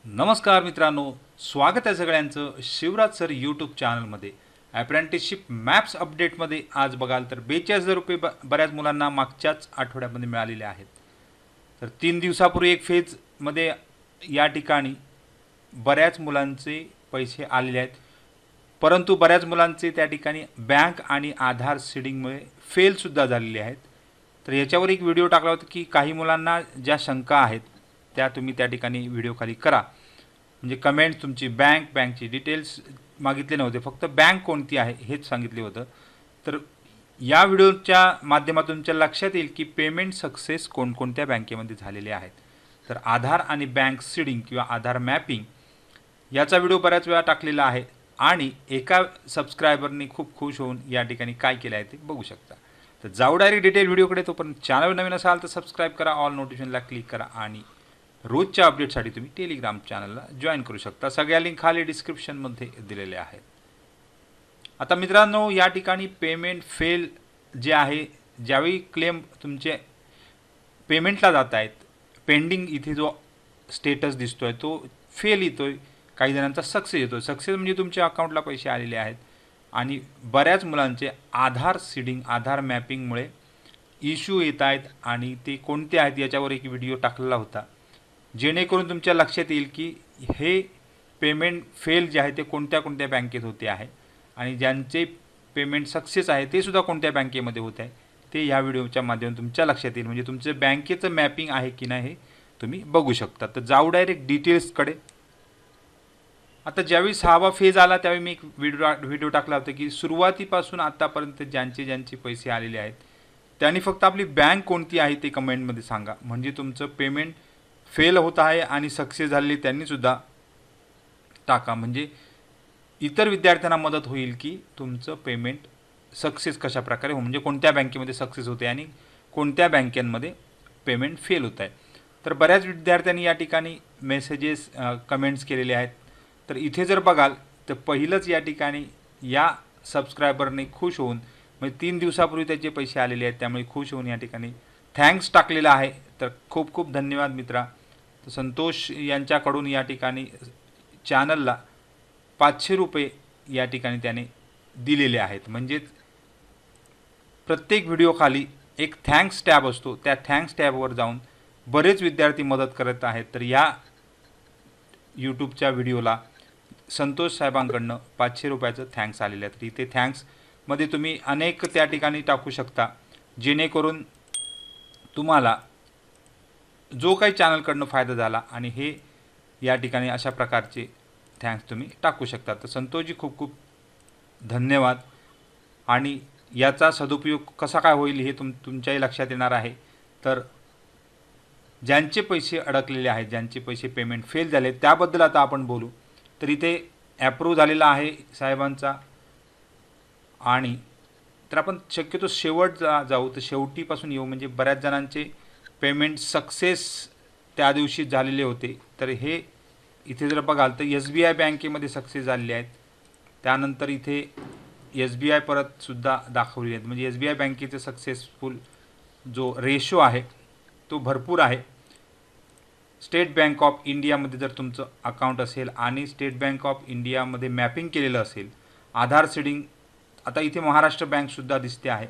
नमस्कार मित्रांनो, स्वागत आहे सगळ्यांचं शिवराज सर यूट्यूब चॅनलमध्ये. अप्रेंटिसशिप मॅप्स अपडेटमध्ये आज बघाल तर 42,000 रुपये बऱ्याच मुलांना मागच्याच आठवड्यामध्ये मिळालेले आहेत. तर 3 दिवसापूर्वी एक फेजमध्ये या ठिकाणी बऱ्याच मुलांचे पैसे आलेले आहेत, परंतु बऱ्याच मुलांचे त्या ठिकाणी बँक आणि आधार सीडिंगमुळे फेलसुद्धा झालेले आहेत. तर याच्यावर एक व्हिडिओ टाकला होता की काही मुलांना ज्या शंका आहेत त्या तुम्ही त्या ठिकाणी व्हिडिओ खाली करा. म्हणजे कमेंट तुमची बँकची डिटेल्स मागितले नव्हते, फक्त बँक कोणती आहे हेच सांगितले होतं. तर या व्हिडिओच्या माध्यमातून तुमच्या लक्षात येईल की पेमेंट सक्सेस कोणकोणत्या बँकेमध्ये झालेले आहेत. तर आधार आणि बँक सीडिंग किंवा आधार मॅपिंग याचा व्हिडिओ बऱ्याच वेळा टाकलेला आहे आणि एका सबस्क्रायबरने खूप खुश होऊन या ठिकाणी काय केलं आहे ते बघू शकता. तर जाऊ डायरेक्ट डिटेल व्हिडिओकडे. तोपर्यंत चॅनल नवीन असाल तर सबस्क्राईब करा, ऑल नोटिफिकेशनला क्लिक करा आणि रोजच्या अपडेटसाठी तुम्ही टेलिग्राम चॅनलला जॉईन करू शकता. सगळ्या लिंक खाली डिस्क्रिप्शनमध्ये दिलेल्या आहेत. आता मित्रांनो, या ठिकाणी पेमेंट फेल जे आहे, ज्यावेळी क्लेम तुमचे पेमेंटला जात आहेत, पेंडिंग इथे जो स्टेटस दिसतो आहे तो फेल येतो आहे, काही जणांचा सक्सेस येतो. सक्सेस म्हणजे तुमच्या अकाउंटला पैसे आलेले आहेत. आणि बऱ्याच मुलांचे आधार सीडिंग आधार मॅपिंगमुळे इश्यू येत आहेत आणि ते कोणते आहेत याच्यावर एक व्हिडिओ टाकलेला होता, जेणेकरून तुमच्या लक्षात येईल की हे पेमेंट फेल जे आहे ते कोणत्या कोणत्या बँकेत होते आहे आणि ज्यांचे पेमेंट सक्सेस आहे ते सुद्धा कोणत्या बँकेमध्ये होत आहे ते ह्या व्हिडिओच्या माध्यमातून तुमच्या लक्षात येईल. म्हणजे तुमचं बँकेचं मॅपिंग आहे की नाही हे तुम्ही बघू शकता. तर जाऊ डायरेक्ट डिटेल्सकडे. आता ज्यावेळी 6वा फेज आला त्यावेळी मी एक व्हिडिओ टाकला होता की सुरुवातीपासून आतापर्यंत ज्यांचे पैसे आलेले आहेत त्यांनी फक्त आपली बँक कोणती आहे ते कमेंटमध्ये सांगा. म्हणजे तुमचं पेमेंट फेल होत आहे आणि सक्सेस झालेली त्यांनीसुद्धा टाका. म्हणजे इतर विद्यार्थ्यांना मदत होईल की तुमचं पेमेंट सक्सेस कशा प्रकारे हो, म्हणजे कोणत्या बँकेमध्ये सक्सेस होते आणि कोणत्या बँकांमध्ये पेमेंट फेल होत आहे. तर बऱ्याच विद्यार्थ्यांनी या ठिकाणी मेसेजेस कमेंट्स केलेले आहेत. तर इथे जर बघाल तर पहिलंच या ठिकाणी या सबस्क्रायबरने खुश होऊन, म्हणजे 3 दिवसापूर्वी त्याचे पैसे आलेले आहेत त्यामुळे खुश होऊन या ठिकाणी थँक्स टाकलेला आहे. तर खूप खूप धन्यवाद मित्रा. तर संतोष यांच्याकडून या ठिकाणी चॅनलला 500 रुपये या ठिकाणी त्याने दिलेले आहेत. म्हणजेच प्रत्येक व्हिडिओखाली एक थँक्स टॅब असतो, त्या थँक्स टॅबवर जाऊन बरेच विद्यार्थी मदत करत आहेत. तर या यूट्यूबच्या व्हिडिओला संतोष साहेबांकडनं 500 रुपयाचं थँक्स आलेलं आहे. तर इथे थँक्समध्ये तुम्ही अनेक त्या ठिकाणी टाकू शकता, जेणेकरून तुम्हाला जो काही चॅनलकडनं फायदा झाला आणि हे या ठिकाणी अशा प्रकारचे थँक्स तुम्ही टाकू शकता. तर संतोषजी खूप खूप धन्यवाद. आणि याचा सदुपयोग कसा काय होईल हे तुमच्याही लक्षात येणार आहे. तर ज्यांचे पैसे अडकलेले आहेत, ज्यांचे पैसे पेमेंट फेल झाले त्याबद्दल आता आपण बोलू. तर इथे ॲप्रूव्ह झालेला आहे साहेबांचा. आणि तर आपण शक्यतो शेवट जाऊ, तर शेवटीपासून येऊ. म्हणजे बऱ्याच जणांचे पेमेंट सक्सेस त्या दिवशी झालेले होते. तर हे इथे जर बघाल तर SBI बँकेमध्ये सक्सेस झालेले आहेत. त्यानंतर इथे SBI परतसुद्धा दाखवलेले आहेत. म्हणजे SBI बँकेचे सक्सेसफुल जो रेशो आहे तो भरपूर आहे. स्टेट बँक ऑफ इंडियामध्ये जर तुमचं अकाउंट असेल आणि स्टेट बँक ऑफ इंडियामध्ये मॅपिंग केलेलं असेल, आधार सीडिंग, आता इथे महाराष्ट्र बँकसुद्धा दिसते आहे.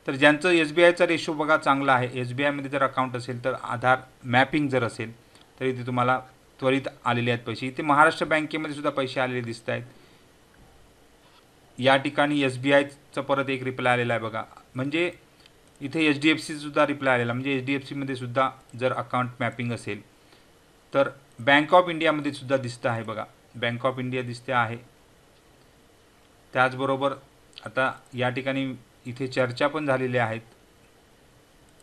तर ज्यांचं SBIचा रेशो बघा चांगला आहे, SBIमध्ये जर अकाउंट असेल तर आधार मॅपिंग जर असेल तर इथे तुम्हाला त्वरित आलेले आहेत पैसे. इथे महाराष्ट्र बँकेमध्ये सुद्धा पैसे आलेले दिसत आहेत. या ठिकाणी SBIचा परत एक रिप्लाय आलेला आहे बघा. म्हणजे इथे HDFCसुद्धा रिप्लाय आलेला. म्हणजे HDFCमध्ये सुद्धा जर अकाउंट मॅपिंग असेल तर बँक ऑफ इंडियामध्ये सुद्धा दिसतं आहे बघा. बँक ऑफ इंडिया दिसते आहे. त्याचबरोबर आता या ठिकाणी इथे चर्चा पण झालेल्या आहेत,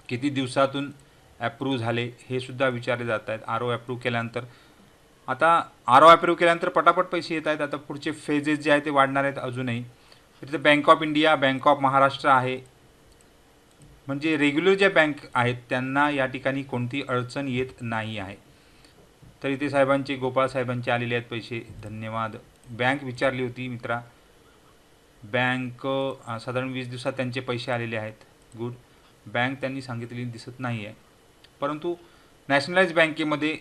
किती दिवसातून ॲप्रूव्ह झाले हे सुद्धा विचारले जात आहेत. RO ॲप्रूव्ह केल्यानंतर, आता RO ॲप्रूव्ह केल्यानंतर पटापट पैसे येत आहेत. आता पुढचे फेजेस जे आहेत ते वाढणार आहेत अजूनही. तिथे bank of India, bank of Maharashtra आहे. म्हणजे रेग्युलर ज्या बँक आहेत त्यांना या ठिकाणी कोणती अडचण येत नाही आहे. तर इथे साहेबांचे, गोपाळ साहेबांचे आलेले आहेत पैसे, धन्यवाद. बँक विचारली होती मित्रा, बँक साधारण 20 दिवसात त्यांचे पैसे आलेले आहेत. गुड. बँक त्यांनी सांगितलेली दिसत नाही आहे, परंतु नॅशनलाइज बँकेमध्ये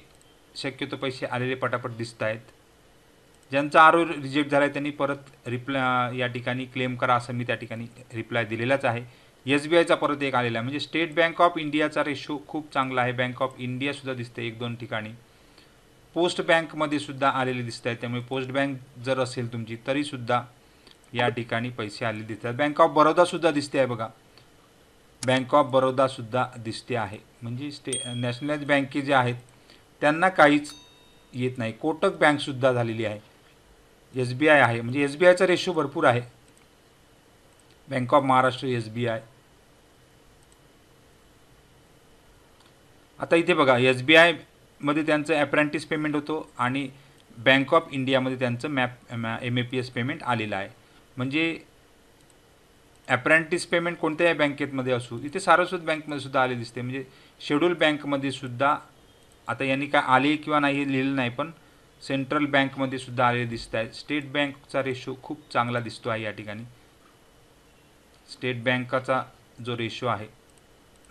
शक्यतो पैसे आलेले पटापट दिसत आहेत. ज्यांचा आरो रिजेक्ट झाला आहे त्यांनी परत रिप्लाय या ठिकाणी क्लेम करा असं मी त्या ठिकाणी रिप्लाय दिलेलाच आहे. SBIचा परत एक आलेला आहे. म्हणजे स्टेट बँक ऑफ इंडियाचा रेशो खूप चांगला आहे. बँक ऑफ इंडियासुद्धा दिसते 1-2 ठिकाणी. पोस्ट बँकमध्ये सुद्धा आलेले दिसत आहेत. त्यामुळे पोस्ट बँक जर असेल तुमची तरीसुद्धा या ठिकाणी पैसे आलेले दिसतात. बँक ऑफ बरोडासुद्धा दिसते आहे बघा. बँक ऑफ बरोडासुद्धा दिसते आहे. म्हणजे नॅशनलाइज बँके जे आहेत त्यांना काहीच येत नाही. कोटक बँकसुद्धा झालेली आहे. SBI आहे. म्हणजे SBIचा रेशो भरपूर आहे. Bank of Maharashtra, SBI. आता इथे बघा SBI मध्ये त्यांचं ॲप्रेंटिस पेमेंट होतो आणि बँक ऑफ इंडियामध्ये त्यांचं MAPS पेमेंट आलेलं आहे. म्हणजे ॲप्रेंटिस पेमेंट कोणत्याही बँकेमध्ये असू, इथे सारस्वत बँकमध्ये सुद्धा आले दिसते. म्हणजे शेड्यूल बँकमध्ये सुद्धा आता यांनी काय आले किंवा नाही हे लिहिलं नाही, पण सेंट्रल बँकमध्ये सुद्धा आलेले दिसत आहे. स्टेट बँकचा रेशो खूप चांगला दिसतो आहे या ठिकाणी. स्टेट बँकाचा जो रेशो आहे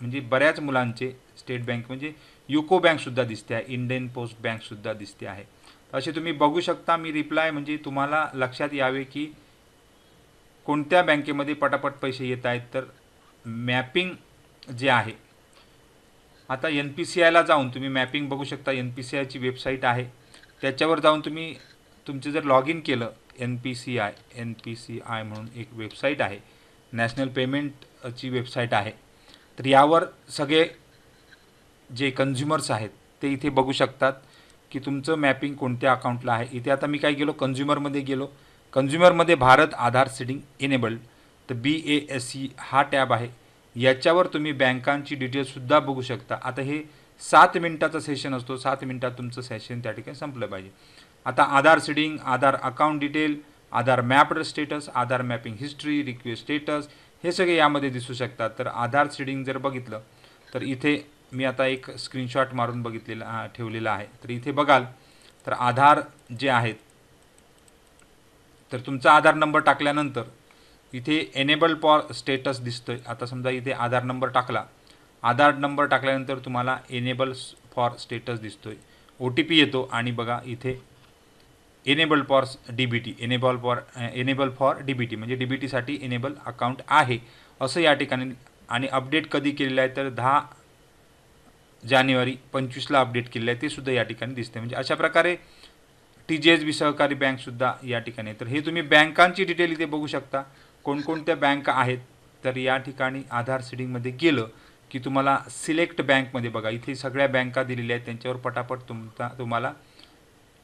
म्हणजे बऱ्याच मुलांचे स्टेट बँक म्हणजे युको बँकसुद्धा दिसते आहे. इंडियन पोस्ट बँकसुद्धा दिसते आहे. असे तुम्ही बघू शकता. मी रिप्लाय म्हणजे तुम्हाला लक्षात यावे की कोणत्या बँकेमध्ये पटापट पैसे येत आहेत. तर मॅपिंग जे आहे आता NPCIला जाऊन तुम्ही मॅपिंग बघू शकता. NPCIची वेबसाईट आहे. त्याच्यावर जाऊन तुम्ही तुमचे जर लॉग इन केलं NPCI म्हणून एक वेबसाईट आहे, नॅशनल पेमेंटची वेबसाईट आहे. तर यावर सगळे जे कन्झ्युमर्स आहेत ते इथे बघू शकतात की तुमचं मॅपिंग कोणत्या अकाउंटला आहे. इथे आता मी काय गेलो कन्झ्युमरमध्ये गेलो. कन्झ्युमरमध्ये भारत आधार सीडिंग इनेबल्ड तर BASE हा टॅब आहे. याच्यावर तुम्ही बँकांची डिटेल्ससुद्धा बघू शकता. आता हे 7 मिनिटाचा सेशन असतो. 7 मिनिटात तुमचं सेशन त्या ठिकाणी संपलं पाहिजे. आता आधार सीडिंग, आधार अकाउंट डिटेल, आधार मॅप्ड स्टेटस, आधार मॅपिंग हिस्ट्री, रिक्वेस्ट स्टेटस हे सगळे यामध्ये दिसू शकतात. तर आधार सीडिंग जर बघितलं तर इथे मी आता एक स्क्रीनशॉट मारून बघितलेला ठेवलेला आहे. तर इथे बघाल तर आधार जे आहेत तर तुमचा आधार नंबर टाकल्यानंतर इथे एनेबल फॉर स्टेटस दिसतोय. आता समजा इथे आधार नंबर टाकला. आधार नंबर टाकल्यानंतर तुम्हाला एनेबल फॉर स्टेटस दिसतोय. OTP येतो आणि बघा इथे enable for DBT enable for DBT म्हणजे DBTसाठी एनेबल अकाउंट आहे असं या ठिकाणी. आणि अपडेट कधी केलेलं आहे तर 10 जानेवारी 25ला अपडेट केलेलं आहे ते सुद्धा या ठिकाणी दिसते. म्हणजे अशा प्रकारे TJSB सहकारी बँकसुद्धा या ठिकाणी. तर हे तुम्ही बँकांची डिटेल इथे बघू शकता कोणकोणत्या बँका आहेत. तर या ठिकाणी आधार सीडिंगमध्ये गेलं की तुम्हाला सिलेक्ट बँकमध्ये बघा इथे सगळ्या बँका दिलेल्या आहेत. त्यांच्यावर पटापट तुम्हाला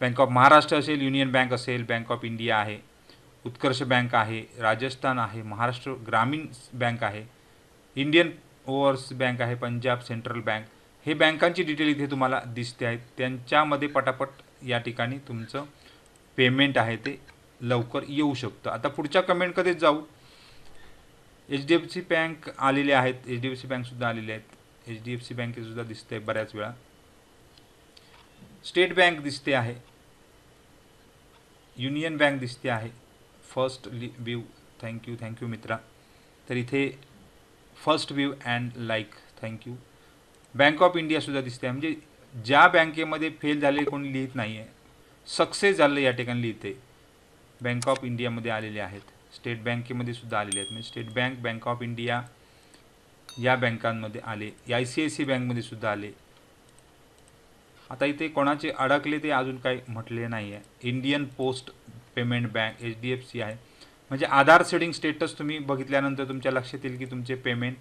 बँक ऑफ महाराष्ट्र असेल, युनियन बँक असेल, बँक ऑफ इंडिया आहे, उत्कर्ष बँक आहे, राजस्थान आहे, महाराष्ट्र ग्रामीण बँक आहे, इंडियन ओव्हरसीज बँक आहे, पंजाब सेंट्रल बँक हे बँकांची डिटेल इथे तुम्हाला दिसते आहेत. त्यांच्यामध्ये पटापट या ठिकाणी तुमचं पेमेंट आहे ते लवकर येऊ शकतं. आता पुढच्या कमेंटकडेच जाऊ. HDFC बँक आलेले आहेत. HDFC बँकसुद्धा आलेले आहेत. HDFC बँकेसुद्धा दिसते बऱ्याच वेळा. स्टेट बँक दिसते आहे. युनियन बँक दिसते आहे. फर्स्ट व्ह्यू थँक्यू मित्रा. तर इथे first view and like thank you. Bank of इंडियासुद्धा दिसते आहे. म्हणजे ज्या बँकेमध्ये फेल झाले कोणी लिहित नाही आहे, सक्सेस झालं या ठिकाणी लिहिते. बँक ऑफ इंडियामध्ये आलेले आहेत. स्टेट बँकेमध्ये सुद्धा आलेले आहेत. म्हणजे state bank, bank of India या बँकांमध्ये आले. ICICI बँकमध्ये सुद्धा आले. आता इथे कोणाचे अडकले ते अजून काही म्हटले नाही आहे. Indian post payment bank HDFC आहे. म्हणजे आधार सीडिंग स्टेटस तुम्ही बघितल्यानंतर तुमच्या लक्षात येईल की तुमचे पेमेंट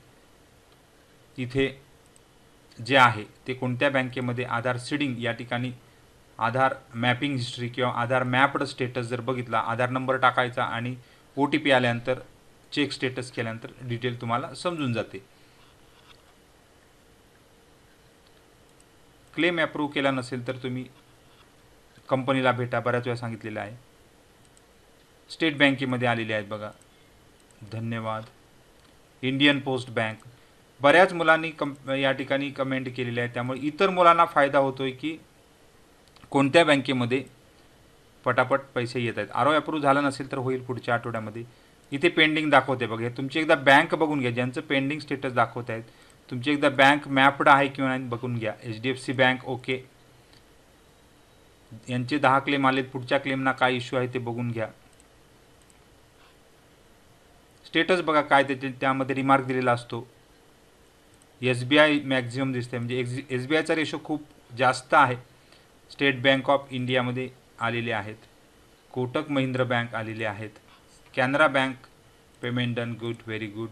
इथे जे आहे ते कोणत्या बँकेमध्ये आधार सीडिंग या ठिकाणी आधार मॅपिंग हिस्ट्री किंवा आधार मॅप्ड स्टेटस जर बघितला, आधार नंबर टाकायचा आणि OTP आल्यानंतर चेक स्टेटस केल्यानंतर डिटेल तुम्हाला समजून जाते. क्लेम अप्रूव्ह केला नसेल तर तुम्ही कंपनीला भेटा, बऱ्याच वेळा सांगितलेलं आहे. स्टेट बँकेमध्ये आलेले आहेत बघा. धन्यवाद. इंडियन पोस्ट बँक बऱ्याच मुलांनी या ठिकाणी कमेंट केलेले आहे. त्यामुळे इतर मुलांना फायदा होतोय की कोणत्या बँकेमध्ये पटापट पैसे येत आहेत. आरो अप्रूव्ह झालं नसेल तर होईल पुढच्या आठवड्यामध्ये. इथे पेंडिंग दाखवते बघा. तुमची एकदा बँक बघून घ्या. ज्यांचं पेंडिंग स्टेटस दाखवत आहेत तुमची एकदा बँक मॅप्ड आहे किंवा नाही बघून घ्या. HDFC bank okay. यांचे 10 क्लेम आलेत. पुढच्या क्लेमना काय इश्यू आहे ते बघून घ्या. स्टेटस बघा काय त्यामध्ये रिमार्क दिलेला असतो. SBI मॅक्झिमम दिसते, म्हणजे SBIचा रेशो खूप जास्त आहे. स्टेट बँक ऑफ इंडियामध्ये आलेले आहेत. कोटक महिंद्रा बँक आलेले आहेत. Canara bank payment done good, very good.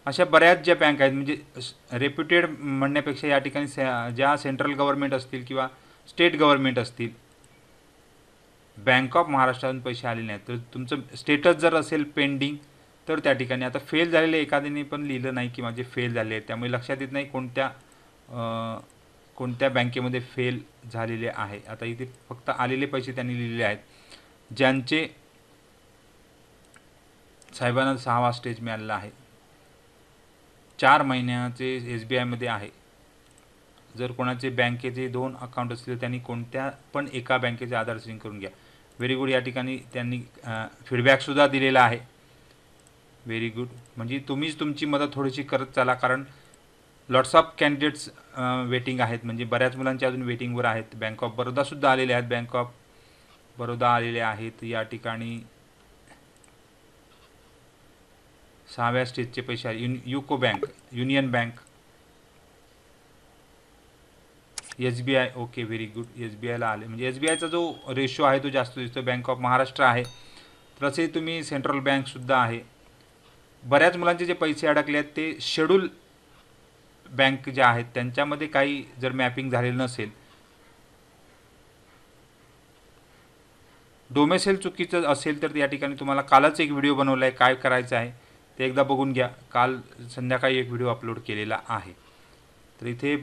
अशा बऱ्याच ज्या बँक आहेत, म्हणजे रेप्युटेड म्हणण्यापेक्षा या ठिकाणी ज्या सेंट्रल गव्हर्नमेंट असतील किंवा स्टेट गव्हर्नमेंट असतील, बँक ऑफ महाराष्ट्रातून पैसे आलेले आहेत. तर तुमचं स्टेटस जर असेल पेंडिंग, तर त्या ठिकाणी आता फेल झालेले एखाद्याने पण लिहिलं नाही की माझे फेल झाले आहेत, त्यामुळे लक्षात येत नाही कोणत्या बँकेमध्ये फेल झालेले आहे. आता इथे फक्त आलेले पैसे त्यांनी लिहिलेले आहेत. ज्यांचे साहेबांना 6वा स्टेज मिळालेला आहे, 4 महिन्याचे SBIमध्ये आहे. जर कोणाचे बँकेचे 2 अकाउंट असतील त्यांनी कोणत्या पण एका बँकेचे आधार सिंक करून घ्या. Very good. या ठिकाणी त्यांनी फीडबॅकसुद्धा दिलेला आहे. Very good. म्हणजे तुम्हीच तुमची मदत थोडीशी करत चाला, कारण लॉट्स ऑफ कॅन्डिडेट्स वेटिंग आहेत, म्हणजे बऱ्याच मुलांचे अजून वेटिंगवर आहेत. बँक ऑफ बरोडासुद्धा आलेले आहेत. बँक ऑफ बरोदा आलेले आहेत. या ठिकाणी 6व्या स्टेजचे पैसे आले. UCO bank, union bank, SBI. Okay, very good. SBIला आले, म्हणजे SBIचा जो रेशो आहे तो जास्त दिसतो. बँक ऑफ महाराष्ट्र आहे. तसे तुम्ही सेंट्रल बँकसुद्धा आहे. बऱ्याच मुलांचे जे पैसे अडकले आहेत ते शेड्यूल बँक ज्या आहेत त्यांच्यामध्ये काही जर मॅपिंग झालेलं नसेल, डोमेसेल चुकीचं असेल, तर या ठिकाणी तुम्हाला कालच एक व्हिडिओ बनवला आहे, काय करायचं आहे ते एकदा बघून घ्या. काल संध्याकाळी एक व्हिडिओ अपलोड केलेला आहे. तर इथे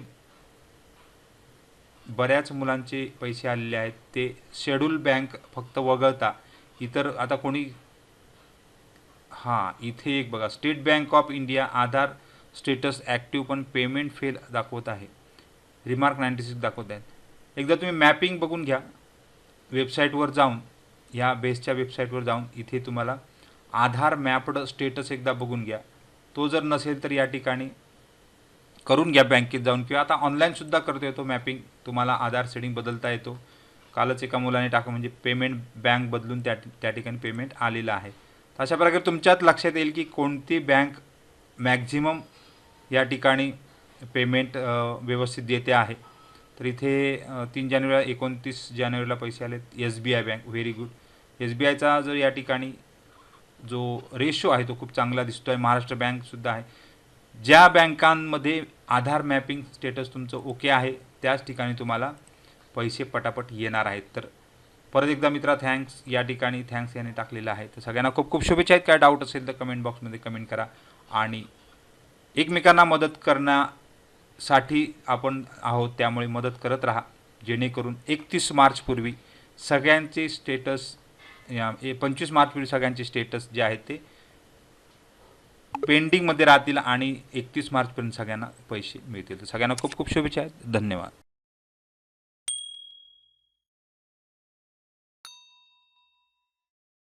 बऱ्याच मुलांचे पैसे आलेले आहेत. ते शेड्यूल बँक फक्त वगळता इतर आता कोणी, हां, इथे एक बघा, state bank of India Aadhaar status active पण पेमेंट फेल दाखवत आहे. रिमार्क 96 दाखवत आहेत. एकदा तुम्ही मॅपिंग बघून घ्या. वेबसाईटवर जाऊन, ह्या बेसच्या वेबसाईटवर जाऊन इथे तुम्हाला आधार मॅप्ड स्टेटस एकदा बघून घ्या. तो जर नसेल तर या ठिकाणी करून घ्या बँकेत जाऊन, किंवा आता ऑनलाईनसुद्धा करता येतो मॅपिंग. तुम्हाला आधार सेटिंग बदलता येतो. कालच एका मुलाने टाकलं, म्हणजे पेमेंट बँक बदलून त्या ठिकाणी पेमेंट आलेलं आहे. तर अशा प्रकारे तुमच्यात लक्षात येईल की कोणती बँक मॅक्झिमम या ठिकाणी पेमेंट व्यवस्थित देते आहे. तर इथे 3 जानेवारीला 29 जानेवारीला पैसे आलेत. SBI bank, very good. SBIचा जो या ठिकाणी जो रेशो आहे तो खूप चांगला दिसतो आहे. महाराष्ट्र बँकसुद्धा आहे. ज्या बँकांमध्ये आधार मॅपिंग स्टेटस तुमचं ओके आहे त्याच ठिकाणी तुम्हाला पैसे पटापट येणार आहेत. तर परत एकदा मित्रा थँक्स. या ठिकाणी थँक्स याने टाकलेलं आहे. तर सगळ्यांना खूप खूप शुभेच्छा आहेत. काय डाऊट असेल तर कमेंट बॉक्समध्ये कमेंट करा. आणि एकमेकांना मदत करण्यासाठी आपण आहोत, त्यामुळे मदत करत राहा, जेणेकरून 31 मार्चपूर्वी सगळ्यांचे स्टेटस, 25 मार्चपूर्वी सगळ्यांचे स्टेटस जे आहेत ते पेंडिंगमध्ये राहतील आणि 31 मार्चपर्यंत सगळ्यांना पैसे मिळतील. तर सगळ्यांना खूप खूप शुभेच्छा आहेत. धन्यवाद.